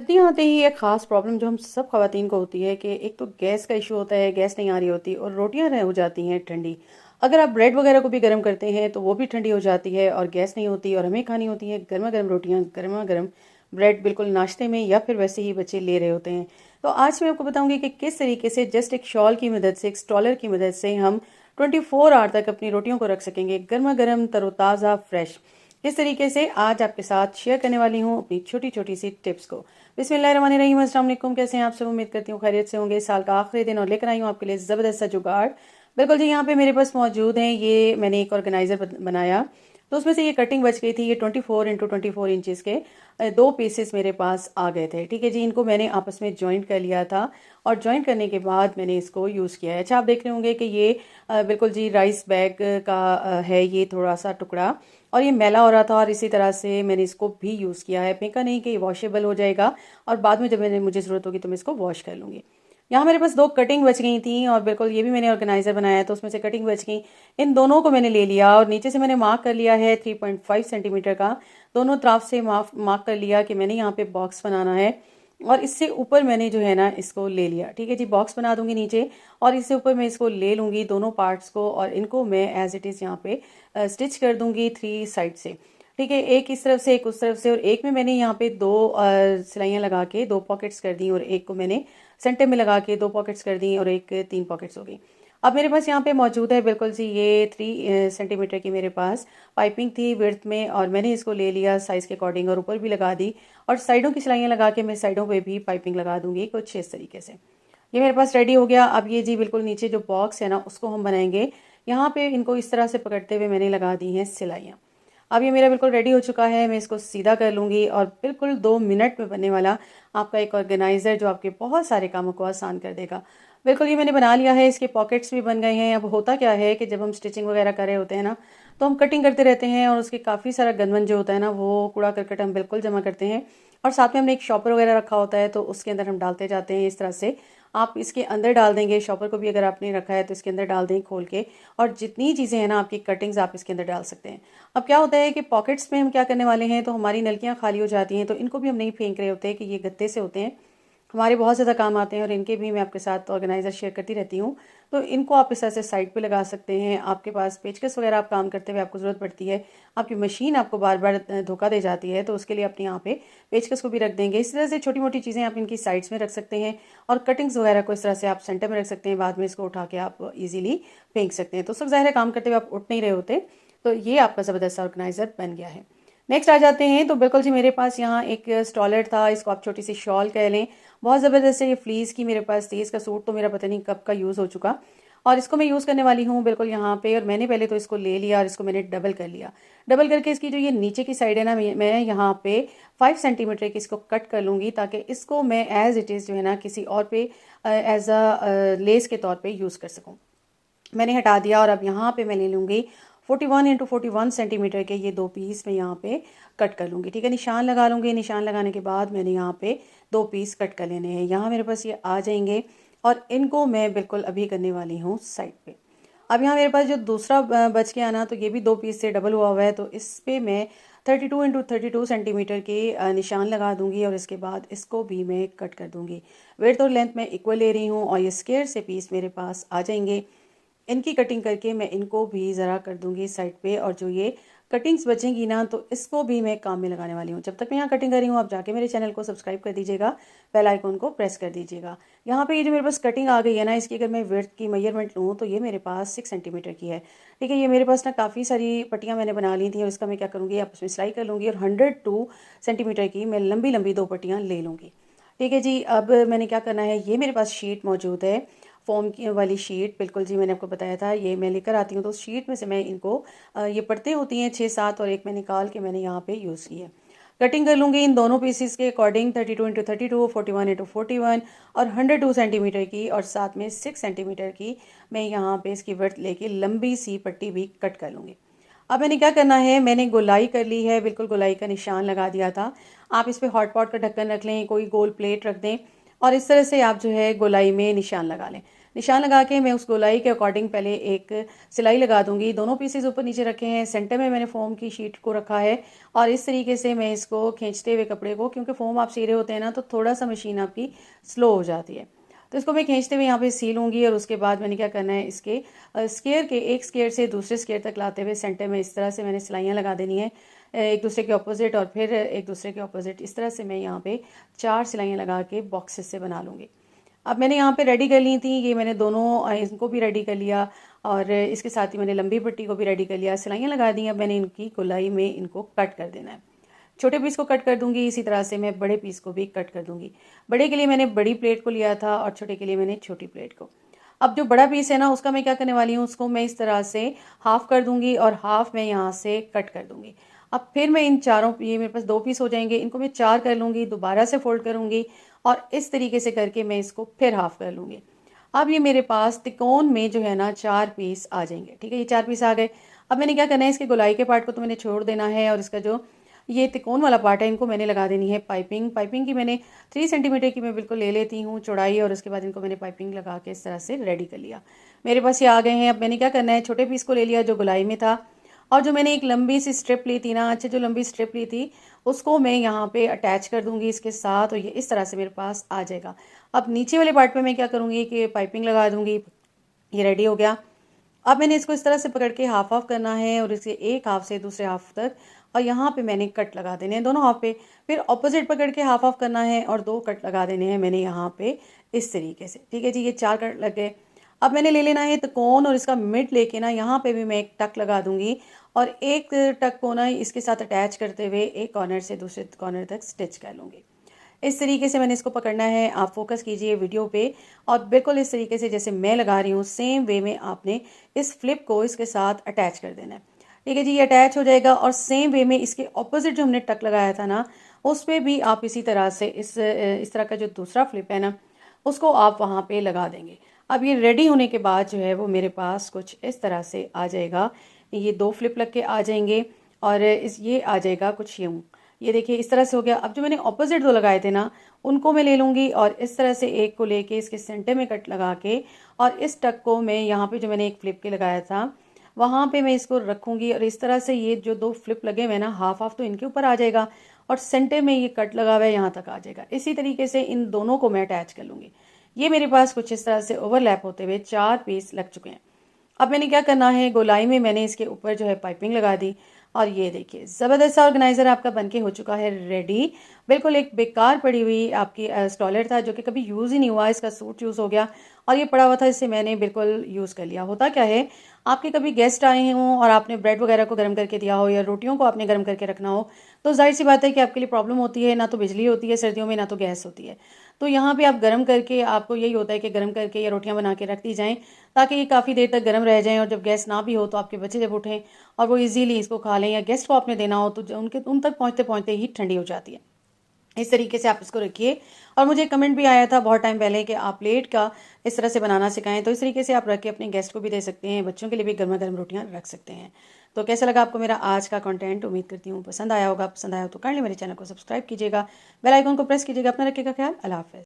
सर्दियाँ आते ही एक ख़ास प्रॉब्लम जो हम सब ख़वातीन को होती है कि एक तो गैस का इशू होता है, गैस नहीं आ रही होती और रोटियाँ रह हो जाती हैं ठंडी। अगर आप ब्रेड वगैरह को भी गर्म करते हैं तो वो भी ठंडी हो जाती है और गैस नहीं होती और हमें खानी होती है गर्मा-गर्म रोटियाँ, गरमा-गरम ब्रेड बिल्कुल नाश्ते में या फिर वैसे ही बच्चे ले रहे होते हैं। तो आज मैं आपको बताऊँगी कि किस तरीके से जस्ट एक शॉल की मदद से, एक स्टॉलर की मदद से हम 24 आवर तक अपनी रोटियों को रख सकेंगे गरमा-गरम, तरोताज़ा, फ्रेश। इस तरीके से आज आपके साथ शेयर करने वाली हूँ अपनी छोटी-छोटी सी टिप्स को। बिस्मिल्लाहिर्रहमानिर्रहीम, अस्सलाम वालेकुम। कैसे हैं आप सब? उम्मीद करती हूँ खैरियत से होंगे। साल का आखिरी दिन और लेकर आई हूँ आपके लिए ज़बरदस्त सा जुगाड़। बिल्कुल जी, यहाँ पे मेरे पास मौजूद हैं, ये मैंने एक ऑर्गेनाइज़र बनाया, तो उसमें से ये कटिंग बच गई थी। ये 24 इंटू 24 इंचज़ के दो पीसेस मेरे पास आ गए थे। ठीक है जी, इनको मैंने आपस में जॉइंट कर लिया था और जॉइंट करने के बाद मैंने इसको यूज़ किया है। अच्छा, आप देख रहे होंगे कि ये बिल्कुल जी राइस बैग का है ये थोड़ा सा टुकड़ा, और ये मैला हो रहा था और इसी तरह से मैंने इसको भी यूज़ किया है। फेंका नहीं कि ये वॉशेबल हो जाएगा और बाद में जब मुझे ज़रूरत होगी तो मैं इसको वॉश कर लूँगी। यहाँ मेरे पास दो कटिंग बच गई थी और बिल्कुल ये भी मैंने ऑर्गेनाइज़र बनाया है, तो उसमें से कटिंग बच गई। इन दोनों को मैंने ले लिया और नीचे से मैंने मार्क कर लिया है 3.5 सेंटीमीटर का। दोनों तरफ से मार्क कर लिया कि मैंने यहाँ पे बॉक्स बनाना है और इससे ऊपर मैंने जो है ना इसको ले लिया। ठीक है जी, बॉक्स बना दूंगी नीचे और इससे ऊपर मैं इसको ले लूँगी दोनों पार्ट्स को और इनको मैं एज इट इज़ यहाँ पे स्टिच कर दूंगी 3 साइड से। ठीक है, एक इस तरफ से एक उस तरफ से, और एक में मैंने यहाँ पे दो सिलाइयाँ लगा के दो पॉकेट्स कर दी और एक को मैंने सेंटर में लगा के दो पॉकेट्स कर दी और एक 3 पॉकेट्स हो गई। अब मेरे पास यहाँ पे मौजूद है बिल्कुल सी ये 3 सेंटीमीटर की मेरे पास पाइपिंग थी विड्थ में, और मैंने इसको ले लिया साइज़ के अकॉर्डिंग और ऊपर भी लगा दी और साइडों की सिलाइयाँ लगा के मैं साइडों पे भी पाइपिंग लगा दूंगी कुछ इस तरीके से। ये मेरे पास रेडी हो गया। अब ये जी बिल्कुल नीचे जो बॉक्स है ना उसको हम बनाएंगे। यहाँ पे इनको इस तरह से पकड़ते हुए मैंने लगा दी हैं सिलाइयाँ। अब ये मेरा बिल्कुल रेडी हो चुका है। मैं इसको सीधा कर लूँगी और बिल्कुल 2 मिनट में बनने वाला आपका एक ऑर्गेनाइज़र जो आपके बहुत सारे कामों को आसान कर देगा। बिल्कुल ये मैंने बना लिया है, इसके पॉकेट्स भी बन गए हैं। अब होता क्या है कि जब हम स्टिचिंग वगैरह कर रहे होते हैं ना, तो हम कटिंग करते रहते हैं और उसके काफ़ी सारा गंदमन जो होता है ना, वो कूड़ा करकट हम बिल्कुल जमा करते हैं और साथ में हमने एक शॉपर वगैरह रखा होता है तो उसके अंदर हम डालते जाते हैं। इस तरह से आप इसके अंदर डाल देंगे, शॉपर को भी अगर आपने रखा है तो इसके अंदर डाल दें खोल के, और जितनी चीज़ें हैं ना आपकी कटिंग्स आप इसके अंदर डाल सकते हैं। अब क्या होता है कि पॉकेट्स में हम क्या करने वाले हैं, तो हमारी नलकियाँ खाली हो जाती हैं, तो इनको भी हम नहीं फेंक रहे होते कि ये गत्ते से होते हैं, हमारे बहुत ज़्यादा काम आते हैं और इनके भी मैं आपके साथ ऑर्गेनाइज़र शेयर करती रहती हूँ। तो इनको आप इस तरह से साइड पे लगा सकते हैं। आपके पास पेचकस वगैरह आप काम करते हुए आपको ज़रूरत पड़ती है, आपकी मशीन आपको बार बार धोखा दे जाती है, तो उसके लिए अपने यहाँ पे पेचकस को भी रख देंगे। इस तरह से छोटी मोटी चीज़ें आप इनकी साइड्स में रख सकते हैं और कटिंग्स वगैरह को इस तरह से आप सेंटर में रख सकते हैं। बाद में इसको उठा के आप ईजिली फेंक सकते हैं। तो सब ज़ाहिर है काम करते हुए आप उठ नहीं रहे होते, तो ये आपका ज़बरदस्त ऑर्गेनाइज़र बन गया है। नेक्स्ट आ जाते हैं, तो बिल्कुल जी मेरे पास यहाँ एक स्टॉलर था, इसको आप छोटी सी शॉल कह लें। बहुत ज़बरदस्त है, ये फ्लीस की मेरे पास थी। इसका सूट तो मेरा पता नहीं कब का यूज़ हो चुका, और इसको मैं यूज़ करने वाली हूँ बिल्कुल यहाँ पे। और मैंने पहले तो इसको ले लिया और इसको मैंने डबल कर लिया। डबल करके इसकी जो ये नीचे की साइड है ना, मैं यहाँ पे 5 सेंटीमीटर की इसको कट कर लूँगी ताकि इसको मैं एज़ इट इज़ जो है ना किसी और पे एज अ लेस के तौर पर यूज़ कर सकूँ। मैंने हटा दिया और अब यहाँ पे मैं ले लूँगी 41 इंटू 41 सेंटीमीटर के ये दो पीस मैं यहाँ पे कट कर लूँगी। ठीक है, निशान लगा लूँगी। निशान लगाने के बाद मैंने यहाँ पे दो पीस कट कर लेने हैं। यहाँ मेरे पास ये आ जाएंगे और इनको मैं बिल्कुल अभी करने वाली हूँ साइड पे। अब यहाँ मेरे पास जो दूसरा बच गया ना, तो ये भी दो पीस से डबल हुआ हुआ है, तो इस पे मैं 32 इंटू 32 सेंटीमीटर के निशान लगा दूंगी और इसके बाद इसको भी मैं कट कर दूंगी। विड्थ और लेंथ मैं इक्वल ले रही हूँ और ये स्क्वायर से पीस मेरे पास आ जाएंगे। इनकी कटिंग करके मैं इनको भी ज़रा कर दूंगी साइड पे, और जो ये कटिंग्स बचेंगी ना तो इसको भी मैं काम में लगाने वाली हूँ। जब तक मैं यहाँ कटिंग कर रही हूँ आप जाके मेरे चैनल को सब्सक्राइब कर दीजिएगा, बेल आइकन को प्रेस कर दीजिएगा। यहाँ पे ये जो मेरे पास कटिंग आ गई है ना, इसकी अगर मैं विड्थ की मेजरमेंट लूँ तो ये मेरे पास 6 सेंटीमीटर की है। ठीक है, ये मेरे पास ना काफ़ी सारी पट्टियाँ मैंने बना ली थी और इसका मैं क्या करूँगी, आप उसमें सिलाई कर लूँगी और 102 सेंटीमीटर की मैं लंबी लंबी दो पट्टियाँ ले लूँगी। ठीक है जी, अब मैंने क्या करना है, ये मेरे पास शीट मौजूद है, फोम की वाली शीट। बिल्कुल जी, मैंने आपको बताया था ये मैं लेकर आती हूँ, तो उस शीट में से मैं इनको ये पड़ते होती हैं 6-7 और एक मैं निकाल के मैंने यहाँ पे यूज़ की है। कटिंग कर लूँगी इन दोनों पीसीस के अकॉर्डिंग 32 इंटू 32, 41 इंटू 41 और 102 सेंटीमीटर की, और साथ में 6 सेंटीमीटर की मैं यहाँ पे इसकी वर्थ लेके लंबी सी पट्टी भी कट कर लूँगी। अब मैंने क्या करना है, मैंने गोलाई कर ली है, बिल्कुल गोलाई का निशान लगा दिया था। आप इस पर हॉट पॉट का ढक्कन रख लें, कोई गोल प्लेट रख दें और इस तरह से आप जो है गोलाई में निशान लगा लें। निशान लगा के मैं उस गोलाई के अकॉर्डिंग पहले एक सिलाई लगा दूंगी। दोनों पीसेज ऊपर नीचे रखे हैं, सेंटर में मैंने फोम की शीट को रखा है और इस तरीके से मैं इसको खींचते हुए कपड़े को, क्योंकि फोम आप सी रहे होते हैं ना, तो थोड़ा सा मशीन आपकी स्लो हो जाती है, तो इसको मैं खींचते हुए यहाँ पे सी लूँगी। और उसके बाद मैंने क्या करना है, इसके स्केयर के एक स्केयर से दूसरे स्केयर तक लाते हुए सेंटर में इस तरह से मैंने सिलाइयाँ लगा देनी है, एक दूसरे के ऑपोजिट और फिर एक दूसरे के ऑपोजिट। इस तरह से मैं यहाँ पे 4 सिलाइयाँ लगा के बॉक्सेस से बना लूँगी। अब मैंने यहाँ पे रेडी कर ली थी, ये मैंने दोनों इनको भी रेडी कर लिया और इसके साथ ही मैंने लंबी पट्टी को भी रेडी कर लिया, सिलाइयाँ लगा दी। अब मैंने इनकी गोलाई में इनको कट कर देना है। छोटे पीस को कट कर दूंगी, इसी तरह से मैं बड़े पीस को भी कट कर दूंगी। बड़े के लिए मैंने बड़ी प्लेट को लिया था और छोटे के लिए मैंने छोटी प्लेट को। अब जो बड़ा पीस है ना, उसका मैं क्या करने वाली हूँ, उसको मैं इस तरह से हाफ कर दूंगी और हाफ मैं यहाँ से कट कर दूंगी। अब फिर मैं इन चारों, ये मेरे पास 2 पीस हो जाएंगे, इनको मैं 4 कर लूंगी, दोबारा से फोल्ड करूंगी और इस तरीके से करके मैं इसको फिर हाफ कर लूंगी। अब ये मेरे पास तिकोन में जो है ना 4 पीस आ जाएंगे। ठीक है, ये 4 पीस आ गए। अब मैंने क्या करना है, इसके गोलाई के पार्ट को तो मैंने छोड़ देना है और इसका जो ये तिकोन वाला पार्ट है, इनको मैंने लगा देनी है पाइपिंग। पाइपिंग की मैंने 3 सेंटीमीटर की मैं बिल्कुल ले लेती हूँ चौड़ाई, और उसके बाद इनको मैंने पाइपिंग लगा के इस तरह से रेडी कर लिया। मेरे पास ये आ गए हैं। अब मैंने क्या करना है, छोटे पीस को ले लिया जो गोलाई में था, और जो मैंने एक लंबी सी स्ट्रिप ली थी ना, अच्छे जो लंबी स्ट्रिप ली थी, उसको मैं यहाँ पे अटैच कर दूंगी इसके साथ, और ये इस तरह से मेरे पास आ जाएगा। अब नीचे वाले पार्ट पे मैं क्या करूँगी कि पाइपिंग लगा दूंगी। ये रेडी हो गया। अब मैंने इसको इस तरह से पकड़ के हाफ ऑफ करना है और इसे एक हाफ से दूसरे हाफ तक, और यहाँ पे मैंने कट लगा देने हैं दोनों हाफ पे। फिर ऑपोजिट पकड़ के हाफ ऑफ करना है और 2 कट लगा देने हैं मैंने यहाँ पे इस तरीके से। ठीक है जी, ये 4 कट लग गए। अब मैंने ले लेना है त्रिकोण और इसका मिड लेके ना यहाँ पे भी मैं एक टक लगा दूंगी, और एक टक को ना इसके साथ अटैच करते हुए एक कॉर्नर से दूसरे कॉर्नर तक स्टिच कर लूँगी। इस तरीके से मैंने इसको पकड़ना है। आप फोकस कीजिए वीडियो पे, और बिल्कुल इस तरीके से जैसे मैं लगा रही हूँ सेम वे में आपने इस फ्लिप को इसके साथ अटैच कर देना है। ठीक है जी, ये अटैच हो जाएगा। और सेम वे में इसके ऑपोजिट जो हमने टक लगाया था ना, उस पर भी आप इसी तरह से इस तरह का जो दूसरा फ्लिप है ना, उसको आप वहाँ पे लगा देंगे। अब ये रेडी होने के बाद जो है वो मेरे पास कुछ इस तरह से आ जाएगा। ये 2 फ्लिप लग के आ जाएंगे और ये आ जाएगा कुछ यूँ। ये देखिए इस तरह से हो गया। अब जो मैंने ऑपोजिट 2 लगाए थे ना, उनको मैं ले लूँगी और इस तरह से एक को लेके इसके सेंटर में कट लगा के, और इस टक को मैं यहाँ पे जो मैंने एक फ्लिप के लगाया था वहाँ पे मैं इसको रखूँगी, और इस तरह से ये जो 2 फ्लिप लगे हुए ना, हाफ हाफ तो इनके ऊपर आ जाएगा और सेंटर में ये कट लगा हुआ है यहाँ तक आ जाएगा। इसी तरीके से इन दोनों को मैं अटैच कर लूँगी। ये मेरे पास कुछ इस तरह से ओवरलैप होते हुए 4 पीस लग चुके हैं। अब मैंने क्या करना है, गोलाई में मैंने इसके ऊपर जो है पाइपिंग लगा दी, और ये देखिए ज़बरदस्त सा ऑर्गेनाइज़र आपका बनके हो चुका है रेडी। बिल्कुल एक बेकार पड़ी हुई आपकी स्टॉलर था जो कि कभी यूज़ ही नहीं हुआ, इसका सूट यूज़ हो गया और ये पड़ा हुआ था, इसे मैंने बिल्कुल यूज़ कर लिया। होता क्या है, आपके कभी गेस्ट आए हों और आपने ब्रेड वगैरह को गर्म करके दिया हो या रोटियों को आपने गर्म करके रखना हो, तो जाहिर सी बात है कि आपके लिए प्रॉब्लम होती है। ना तो बिजली होती है सर्दियों में, ना तो गैस होती है। तो यहाँ पे आप गर्म करके, आपको यही होता है कि गर्म करके या रोटियां बना के रख दी जाएं, ताकि ये काफ़ी देर तक गर्म रह जाएं, और जब गैस ना भी हो तो आपके बच्चे जब उठें और वो इजीली इसको खा लें, या गेस्ट को आपने देना हो तो उन तक पहुँचते पहुँचते ही ठंडी हो जाती है। इस तरीके से आप इसको रखिए। और मुझे कमेंट भी आया था बहुत टाइम पहले कि आप प्लेट का इस तरह से बनाना सिखाएं, तो इस तरीके से आप रख के अपने गेस्ट को भी दे सकते हैं, बच्चों के लिए भी गर्मा गर्म रोटियां रख सकते हैं। तो कैसा लगा आपको मेरा आज का कंटेंट, उम्मीद करती हूँ पसंद आया होगा। पसंद आया हो तो काइंडली मेरे चैनल को सब्सक्राइब कीजिएगा, बेल आइकन को प्रेस कीजिएगा। अपना रखिएगा ख्याल। अल्लाह हाफ़िज़।